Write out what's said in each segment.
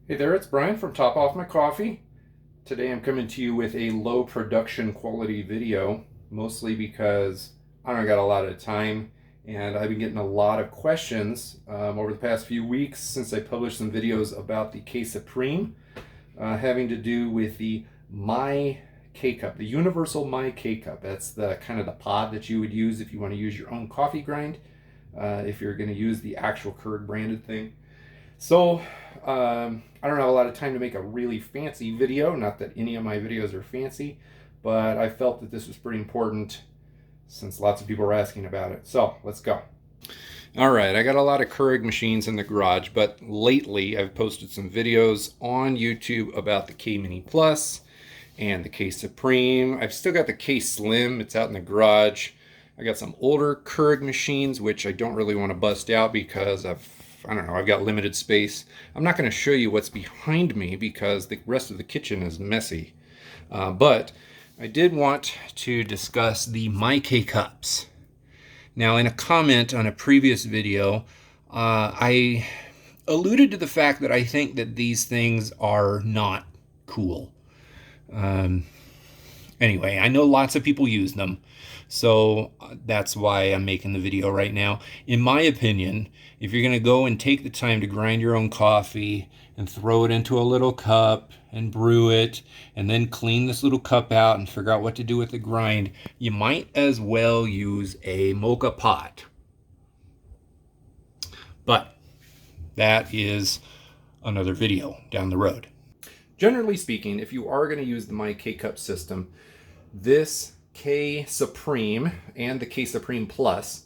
Hey there, it's Brian from Top Off My Coffee. Today I'm coming to you with a low production quality video, mostly because I don't got a lot of time and I've been getting a lot of questions over the past few weeks since I published some videos about the KSupreme having to do with the My KCup, the universal My KCup. That's the kind of the pod that you would use if you want to use your own coffee grind, if you're going to use the actual Keurig branded thing. So, I don't have a lot of time to make a really fancy video, not that any of my videos are fancy, but I felt that this was pretty important since lots of people are asking about it. So, let's go. All right, I got a lot of Keurig machines in the garage, but lately I've posted some videos on YouTube about the K Mini Plus and the KSupreme. I've still got the K Slim, it's out in the garage. I got some older Keurig machines, which I don't really want to bust out because I don't know, I've got limited space. I'm not going to show you what's behind me because the rest of the kitchen is messy. But I did want to discuss the My KCups. Now, in a comment on a previous video, I alluded to the fact that I think that these things are not cool. Anyway, I know lots of people use them, so that's why I'm making the video right now. In my opinion, if you're going to go and take the time to grind your own coffee and throw it into a little cup and brew it and then clean this little cup out and figure out what to do with the grind, you might as well use a mocha pot. But that is another video down the road. Generally speaking, if you are going to use the My KCup system, this KSupreme and the KSupreme Plus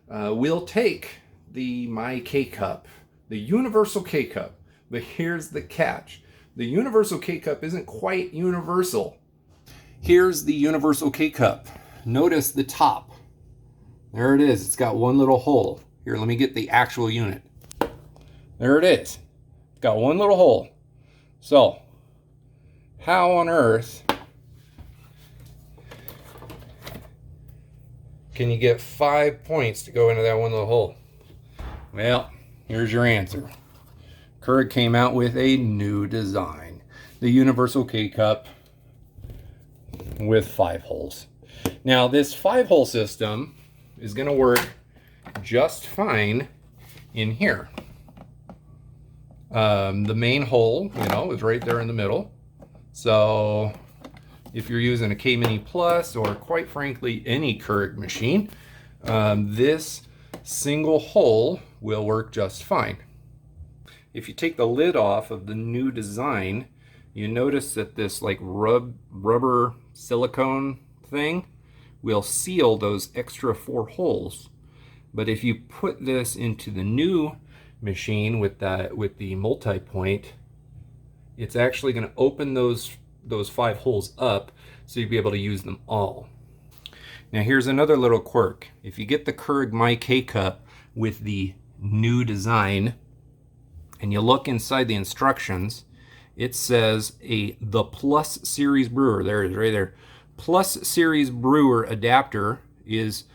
will take the My KCup, the universal KCup. But here's the catch. The universal KCup isn't quite universal. Here's the universal KCup. Notice the top. There it is. It's got one little hole. Here, let me get the actual unit. There it is. It's got one little hole. So, how on earth can you get 5 points to go into that one little hole? Well, here's your answer. Keurig came out with a new design. The universal KCup with 5 holes. Now, this 5-hole system is going to work just fine in here. The main hole, is right there in the middle. So if you're using a K Mini Plus or quite frankly any Keurig machine, this single hole will work just fine. If you take the lid off of the new design, you notice that this like rubber silicone thing will seal those extra 4 holes. But if you put this into the new machine with the multi-point, it's actually going to open those 5 holes up so you'll be able to use them all. Now here's another little quirk. If you get the Keurig My KCup with the new design and you look inside the instructions, it says the Plus Series brewer. There it is right there. Plus Series brewer adapter is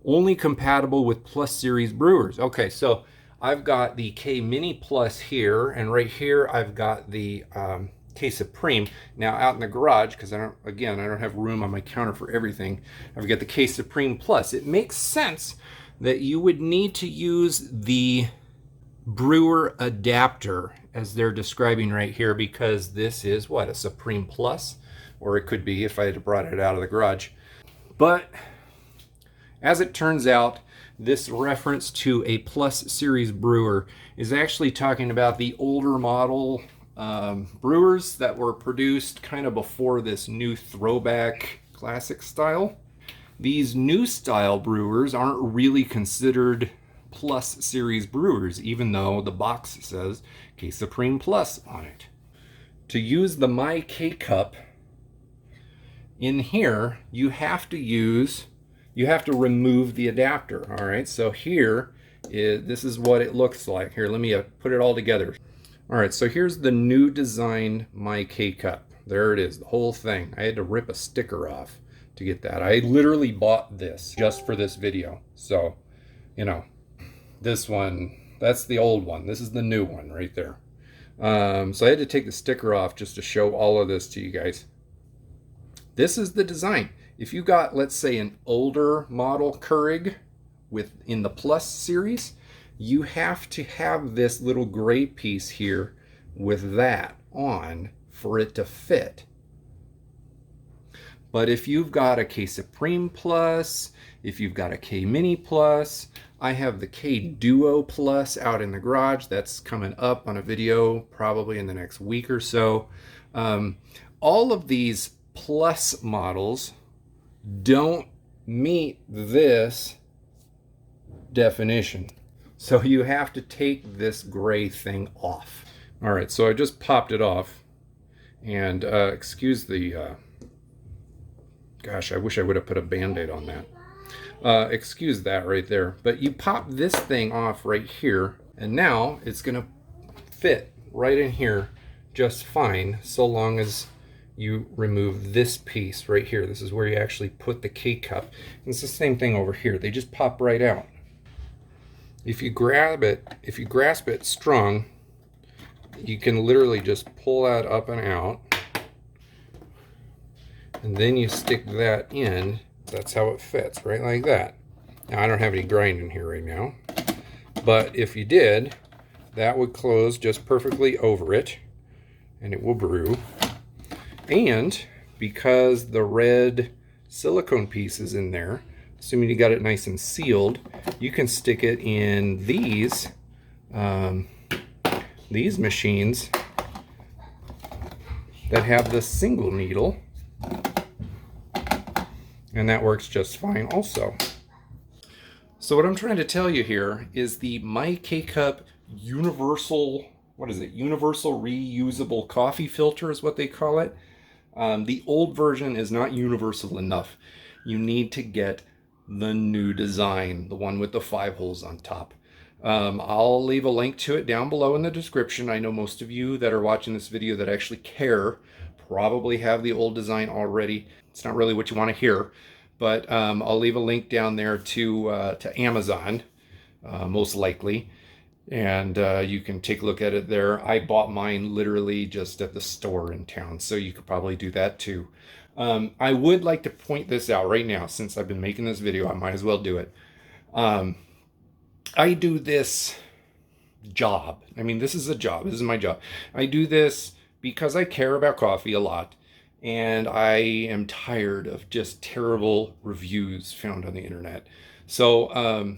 only compatible with Plus Series brewers. Okay, so I've got the K Mini Plus here, and right here I've got the KSupreme. Now out in the garage, because I don't have room on my counter for everything, I've got the KSupreme Plus. It makes sense that you would need to use the brewer adapter as they're describing right here, because this is what, a Supreme Plus, or it could be if I had brought it out of the garage. But as it turns out, this reference to a Plus Series brewer is actually talking about the older model brewers that were produced kind of before this new throwback classic style. These new style brewers aren't really considered Plus Series brewers, even though the box says KSupreme Plus on it. To use the My KCup in here, you have to remove the adapter. All right, so this is what it looks like. Here, let me put it all together. All right, so here's the new design My KCup. There it is, the whole thing. I had to rip a sticker off to get that. I literally bought this just for this video. So, this one, that's the old one. This is the new one right there. So I had to take the sticker off just to show all of this to you guys. This is the design. If you got, let's say, an older model Keurig in the Plus series, you have to have this little gray piece here with that on for it to fit. But if you've got a KSupreme Plus, if you've got a K Mini Plus, I have the K Duo Plus out in the garage. That's coming up on a video probably in the next week or so. All of these Plus models don't meet this definition. So you have to take this gray thing off. All right, so I just popped it off. And excuse the, gosh, I wish I would have put a Band-Aid on that. Excuse that right there. But you pop this thing off right here, and now it's gonna fit right in here just fine, so long as you remove this piece right here. This is where you actually put the KCup. It's the same thing over here. They just pop right out. If you grab it, if you grasp it strong, you can literally just pull that up and out. And then you stick that in. That's how it fits, right like that. Now I don't have any grind in here right now, but if you did, that would close just perfectly over it and it will brew. And because the red silicone piece is in there, assuming you got it nice and sealed, you can stick it in these machines that have the single needle, and that works just fine also. So what I'm trying to tell you here is the My KCup universal, what is it? Universal reusable coffee filter is what they call it. The old version is not universal enough. You need to get the new design, the one with the 5 holes on top. I'll leave a link to it down below in the description. I know most of you that are watching this video that actually care probably have the old design already. It's not really what you want to hear, but I'll leave a link down there to Amazon, most likely, and you can take a look at it there. I bought mine literally just at the store in town, so you could probably do that too. I would like to point this out right now. Since I've been making this video, I might as well do it. I do this job. I mean, this is a job. This is my job. I do this because I care about coffee a lot, and I am tired of just terrible reviews found on the internet. So,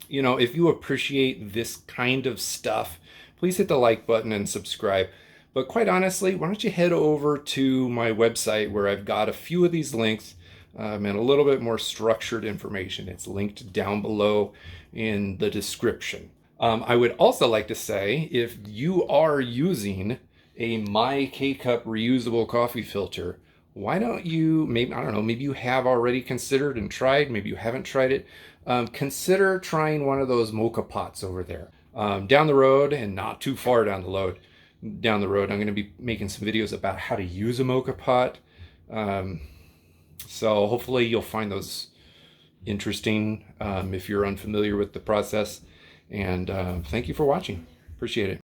you know, if you appreciate this kind of stuff, please hit the like button and subscribe. But quite honestly, why don't you head over to my website where I've got a few of these links and a little bit more structured information. It's linked down below in the description. I would also like to say, if you are using a My KCup reusable coffee filter, why don't you, maybe, I don't know, maybe you have already considered and tried, maybe you haven't tried it, consider trying one of those mocha pots over there. Down the road, and not too far down the road, I'm going to be making some videos about how to use a mocha pot. So hopefully you'll find those interesting if you're unfamiliar with the process. And thank you for watching. Appreciate it.